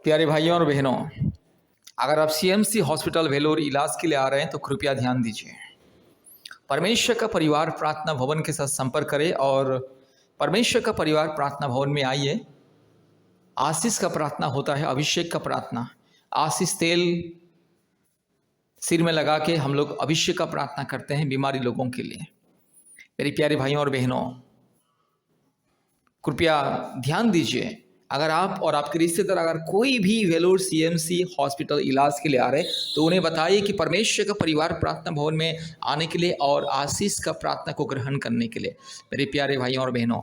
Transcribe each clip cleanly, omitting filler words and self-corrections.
प्यारे भाइयों और बहनों, अगर आप सीएमसी हॉस्पिटल वेलोर इलाज के लिए आ रहे हैं तो कृपया ध्यान दीजिए। परमेश्वर का परिवार प्रार्थना भवन के साथ संपर्क करें और परमेश्वर का परिवार प्रार्थना भवन में आइए। आशीष का प्रार्थना होता है, अभिषेक का प्रार्थना। आशीष तेल सिर में लगा के हम लोग अभिषेक का प्रार्थना करते हैं बीमारी लोगों के लिए। मेरे प्यारे भाइयों और बहनों, कृपया ध्यान दीजिए। अगर आप और आपके रिश्तेदार अगर कोई भी वेलोर सीएमसी हॉस्पिटल इलाज के लिए आ रहे हैं तो उन्हें बताइए कि परमेश्वर का परिवार प्रार्थना भवन में आने के लिए और आशीष का प्रार्थना को ग्रहण करने के लिए। मेरे प्यारे भाइयों और बहनों,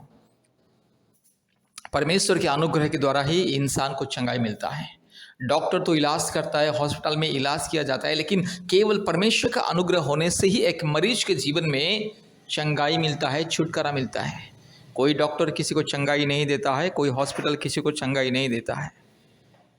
परमेश्वर के अनुग्रह के द्वारा ही इंसान को चंगाई मिलता है। डॉक्टर तो इलाज करता है, हॉस्पिटल में इलाज किया जाता है, लेकिन केवल परमेश्वर का अनुग्रह होने से ही एक मरीज के जीवन में चंगाई मिलता है, छुटकारा मिलता है। कोई डॉक्टर किसी को चंगाई नहीं देता है, कोई हॉस्पिटल किसी को चंगाई नहीं देता है।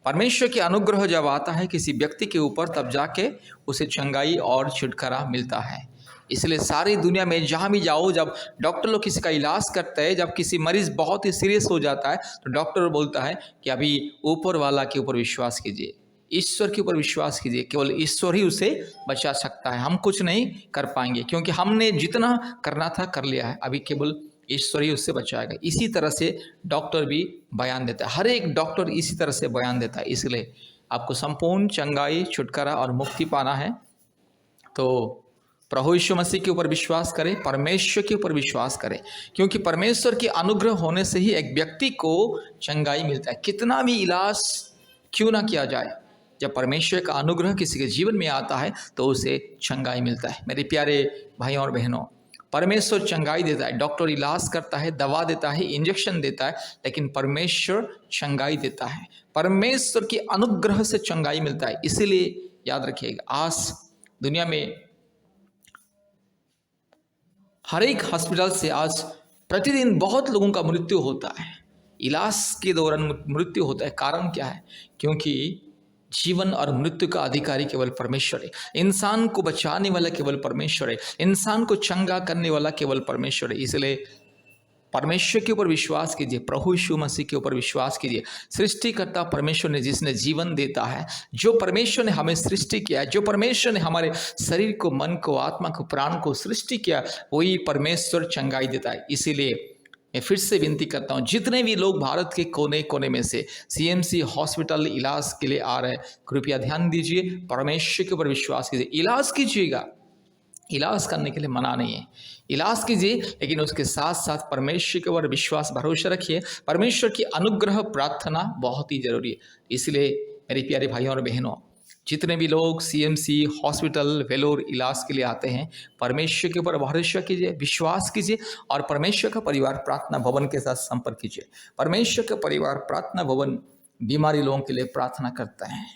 परमेश्वर के अनुग्रह जब आता है किसी व्यक्ति के ऊपर, तब जाके उसे चंगाई और छुटकारा मिलता है। इसलिए सारी दुनिया में जहाँ भी जाओ, जब डॉक्टर लोग किसी का इलाज करते हैं, जब किसी मरीज बहुत ही सीरियस हो जाता है तो डॉक्टर बोलता है कि अभी ऊपर वाला के ऊपर विश्वास कीजिए, ईश्वर के ऊपर विश्वास कीजिए। केवल ईश्वर ही उसे बचा सकता है, हम कुछ नहीं कर पाएंगे, क्योंकि हमने जितना करना था कर लिया है, अभी केवल ईश्वर ही उससे बचाएगा। इसी तरह से डॉक्टर भी बयान देता है, हर एक डॉक्टर इसी तरह से बयान देता है। इसलिए आपको संपूर्ण चंगाई, छुटकारा और मुक्ति पाना है तो प्रभु यीशु मसीह के ऊपर विश्वास करें, परमेश्वर के ऊपर विश्वास करें, क्योंकि परमेश्वर के अनुग्रह होने से ही एक व्यक्ति को चंगाई मिलता है। कितना भी इलाज क्यों ना किया जाए, जब परमेश्वर का अनुग्रह किसी के जीवन में आता है तो उसे चंगाई मिलता है। मेरे प्यारे भाइयों और बहनों, परमेश्वर चंगाई देता है। डॉक्टर इलाज करता है, दवा देता है, इंजेक्शन देता है, लेकिन परमेश्वर चंगाई देता है। परमेश्वर के अनुग्रह से चंगाई मिलता है। इसीलिए याद रखिएगा, आज दुनिया में हर एक हॉस्पिटल से आज प्रतिदिन बहुत लोगों का मृत्यु होता है, इलाज के दौरान मृत्यु होता है। कारण क्या है? क्योंकि जीवन और मृत्यु का अधिकारी केवल परमेश्वर है। इंसान को बचाने वाला केवल परमेश्वर है, इंसान को चंगा करने वाला केवल परमेश्वर है। इसलिए परमेश्वर के ऊपर विश्वास कीजिए, प्रभु यीशु मसीह के ऊपर विश्वास कीजिए। सृष्टिकर्ता परमेश्वर ने, जिसने जीवन देता है, जो परमेश्वर ने हमें सृष्टि किया है, जो परमेश्वर ने हमारे शरीर को, मन को, आत्मा को, प्राण को सृष्टि किया, वही परमेश्वर चंगाई देता है। इसीलिए मैं फिर से विनती करता हूँ, जितने भी लोग भारत के कोने कोने में से सीएमसी हॉस्पिटल इलाज के लिए आ रहे हैं, कृपया ध्यान दीजिए, परमेश्वर के ऊपर विश्वास कीजिए। इलाज कीजिएगा, इलाज करने के लिए मना नहीं है, इलाज कीजिए, लेकिन उसके साथ साथ परमेश्वर के ऊपर विश्वास, भरोसा रखिए। परमेश्वर की अनुग्रह प्रार्थना बहुत ही जरूरी है। इसलिए मेरे प्यारे भाइयों और बहनों, जितने भी लोग सीएमसी हॉस्पिटल वेलोर इलाज के लिए आते हैं, परमेश्वर के ऊपर भरोसा कीजिए, विश्वास कीजिए और परमेश्वर का परिवार प्रार्थना भवन के साथ संपर्क कीजिए। परमेश्वर का परिवार प्रार्थना भवन बीमारी लोगों के लिए प्रार्थना करता है।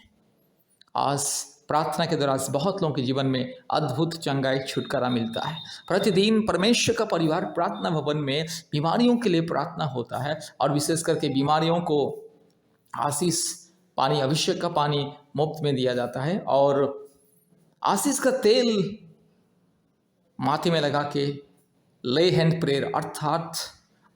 आज प्रार्थना के दौरान बहुत लोगों के जीवन में अद्भुत चंगाई, छुटकारा मिलता है। प्रतिदिन परमेश्वर का परिवार प्रार्थना भवन में बीमारियों के लिए प्रार्थना होता है और विशेष करके बीमारियों को आशीष पानी, अभिषेक का पानी मुफ्त में दिया जाता है और आशीष का तेल माथे में लगा के ले हैंड प्रेयर अर्थात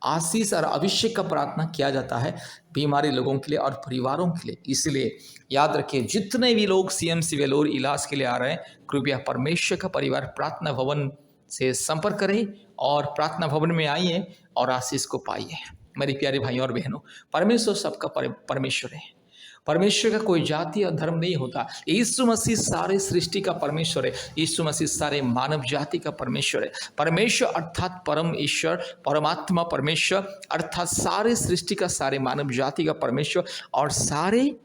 आशीष और अभिषेक का प्रार्थना किया जाता है बीमारी लोगों के लिए और परिवारों के लिए। इसलिए याद रखिए, जितने भी लोग सीएमसी वेलोर इलाज के लिए आ रहे हैं, कृपया परमेश्वर का परिवार प्रार्थना भवन से संपर्क करें और प्रार्थना भवन में आइए और आशीष को पाइए। मेरे प्यारे भाइयों और बहनों, परमेश्वर सबका परमेश्वर है। परमेश्वर का कोई जाति और धर्म नहीं होता। यीशु मसीह सारे सृष्टि का परमेश्वर है। यीशु मसीह सारे मानव जाति का परमेश्वर है। परमेश्वर अर्थात परम ईश्वर, परमात्मा परमेश्वर अर्थात सारे सृष्टि का, सारे मानव जाति का परमेश्वर और सारे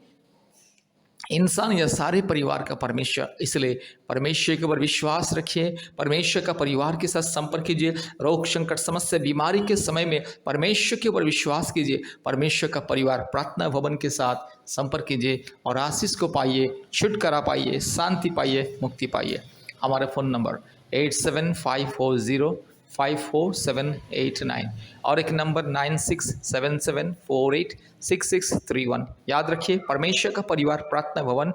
इंसान या सारे परिवार का परमेश्वर। इसलिए परमेश्वर के ऊपर विश्वास रखिए, परमेश्वर का परिवार के साथ संपर्क कीजिए। रोग, संकट, समस्या, बीमारी के समय में परमेश्वर के ऊपर विश्वास कीजिए। परमेश्वर का परिवार प्रार्थना भवन के साथ संपर्क कीजिए और आशीष को पाइए, छुटकारा पाइए, शांति पाइए, मुक्ति पाइए। हमारा फ़ोन नंबर 8754054789 और एक नंबर 9677486631। याद रखिए, परमेश्वर का परिवार प्रार्थना भवन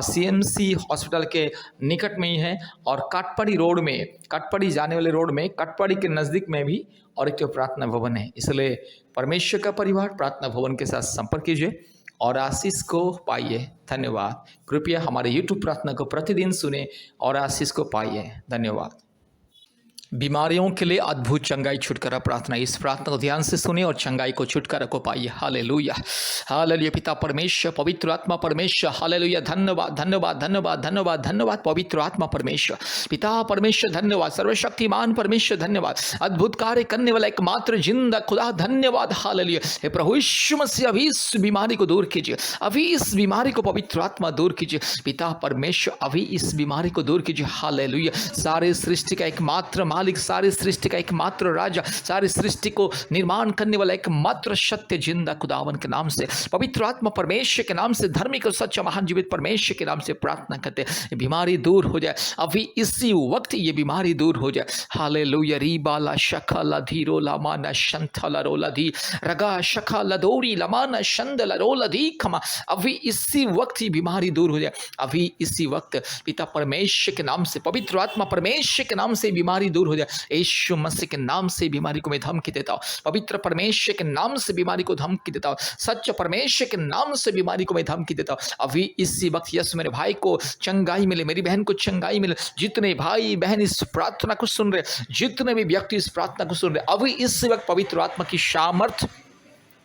सीएमसी हॉस्पिटल के निकट में ही है और काटपड़ी रोड में, काटपड़ी जाने वाले रोड में, काटपड़ी के नज़दीक में भी और एक प्रार्थना भवन है। इसलिए परमेश्वर का परिवार प्रार्थना भवन के साथ संपर्क कीजिए और आशीष को पाइए। धन्यवाद। कृपया हमारे YouTube प्रार्थना को प्रतिदिन सुने और आशीष को पाइए। धन्यवाद। बीमारियों के लिए अद्भुत चंगाई छुटकारा प्रार्थना, इस प्रार्थना को ध्यान से सुने और चंगाई को छुटकारा को पाइए। Hallelujah, hallelujah. पिता परमेश्वर, पवित्र आत्मा परमेश्वर, हालेलुया। धन्यवाद, धन्यवाद, धन्यवाद, धन्यवाद, धन्यवाद। पवित्र आत्मा परमेश्वर, पिता परमेश्वर धन्यवाद। सर्वशक्तिमान परमेश्वर धन्यवाद। अद्भुत कार्य करने वाला एकमात्र जिंदा खुदा धन्यवाद। हालेलुया। हे प्रभु यीशु मसीह, अभी इस बीमारी को दूर कीजिए, अभी इस बीमारी को पवित्र आत्मा दूर कीजिए। पिता परमेश्वर, अभी इस बीमारी को दूर कीजिए। हालेलुया। सारे सृष्टि का एकमात्र मालिक, सारी सृष्टि का एकमात्र राजा, सारी सृष्टि को निर्माण करने वाला एकमात्र सत्य जिंदा खुदावन के नाम से, पवित्र आत्मा परमेश्वर के नाम से, धार्मिक और सच्चा महान जीवित परमेश्वर के नाम से प्रार्थना करते हैं, बीमारी दूर हो जाए अभी इसी वक्त, ये बीमारी दूर हो जाए। हालेलुया। रीबाला शखला धीरो लामाना शंथला रोला धी रगा शखला दोरी लमाना शंदला रोला धी खमा, अभी इसी वक्त ये बीमारी दूर हो जाए, अभी इसी वक्त पिता परमेश्वर के नाम से, पवित्र आत्मा परमेश्वर के नाम से बीमारी दूर हो जाए। यीशु मसीह के नाम से बीमारी को मैं धमकी देता हूँ, पवित्र परमेश्वर के नाम से बीमारी को धमकी देता हूँ, सच्चे परमेश्वर के नाम से बीमारी को मैं धमकी देता हूँ। अभी इसी वक्त यस, मेरे भाई को चंगाई मिले, मेरी बहन को चंगाई मिले। जितने भाई बहन इस प्रार्थना को सुन रहे, जितने भी व्यक्ति इस प्रार्थना को सुन रहे, अभी इस वक्त पवित्र आत्मा की सामर्थ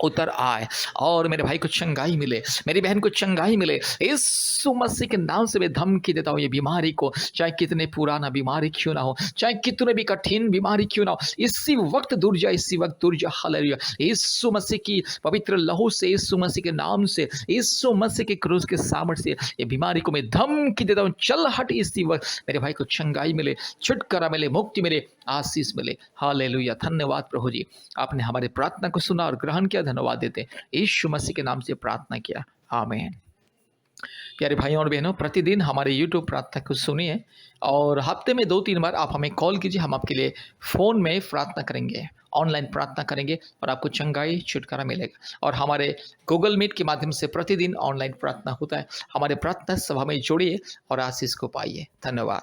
उतर आए और मेरे भाई को चंगाई मिले, मेरी बहन को चंगाई मिले। यीशु मसीह के नाम से मैं धमकी देता हूँ ये बीमारी को, चाहे कितने पुराना बीमारी क्यों ना हो, चाहे कितने भी कठिन बीमारी क्यों ना हो, इसी वक्त दूर जा, इसी वक्त दूर जा। हालेलुया। यीशु मसीह की पवित्र लहू से, यीशु मसीह के नाम से, यीशु मसीह के क्रूस के सामर्थ्य से ये बीमारी को मैं धमकी देता हूँ, चल हट। इसी वक्त मेरे भाई को चंगाई मिले, छुटकारा मिले, मुक्ति मिले, आशीष मिले। हालेलुया। धन्यवाद प्रभु जी, आपने हमारी प्रार्थना को सुना और ग्रहण किया। धन्यवाद देते, यीशु मसीह के नाम से प्रार्थना किया, आमीन। प्यारे भाइयों और बहनों, प्रतिदिन हमारे YouTube प्रार्थना को सुनिए और हफ्ते में 2-3 बार आप हमें कॉल कीजिए, हम आपके लिए फ़ोन में प्रार्थना करेंगे, ऑनलाइन प्रार्थना करेंगे और आपको चंगाई छुटकारा मिलेगा। और हमारे गूगल मीट के माध्यम से प्रतिदिन ऑनलाइन प्रार्थना होता है। हमारे प्रार्थना सभा में जुड़िए और आशीष को पाइए। धन्यवाद।